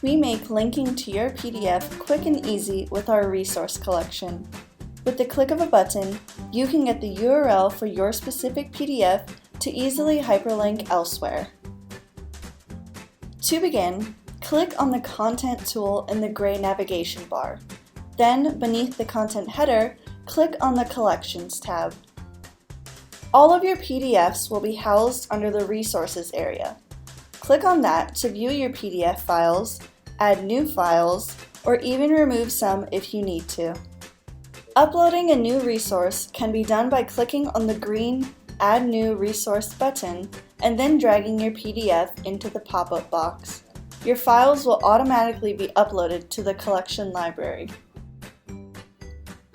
we make linking to your PDF quick and easy with our resource collection. With the click of a button, you can get the URL for your specific PDF to easily hyperlink elsewhere. To begin, click on the Content tool in the gray navigation bar. Then, beneath the content header, click on the Collections tab. All of your PDFs will be housed under the Resources area. Click on that to view your PDF files, add new files, or even remove some if you need to. Uploading a new resource can be done by clicking on the green Add New Resource button and then dragging your PDF into the pop-up box. Your files will automatically be uploaded to the collection library.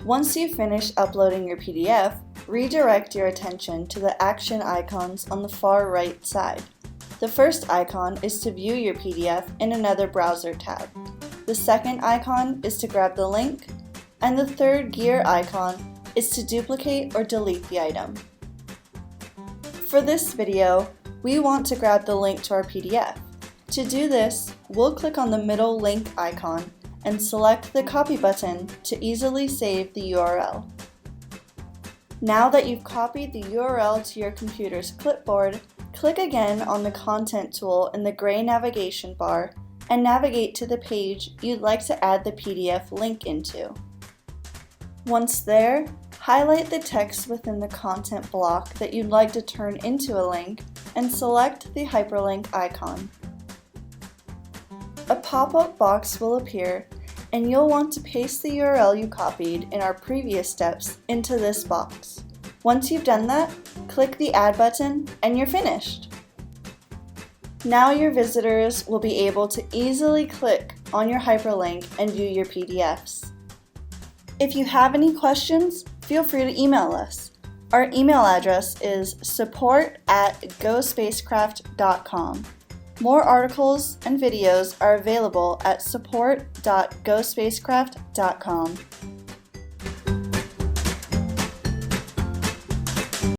Once you finish uploading your PDF, redirect your attention to the action icons on the far right side. The first icon is to view your PDF in another browser tab. The second icon is to grab the link, and the third gear icon is to duplicate or delete the item. For this video, we want to grab the link to our PDF. To do this, we'll click on the middle link icon and select the copy button to easily save the URL. Now that you've copied the URL to your computer's clipboard, click again on the Content tool in the gray navigation bar and navigate to the page you'd like to add the PDF link into. Once there, highlight the text within the content block that you'd like to turn into a link and select the hyperlink icon. A pop-up box will appear and you'll want to paste the URL you copied in our previous steps into this box. Once you've done that, click the Add button and you're finished. Now your visitors will be able to easily click on your hyperlink and view your PDFs. If you have any questions, feel free to email us. Our email address is support@gospacecraft.com. More articles and videos are available at support.gospacecraft.com.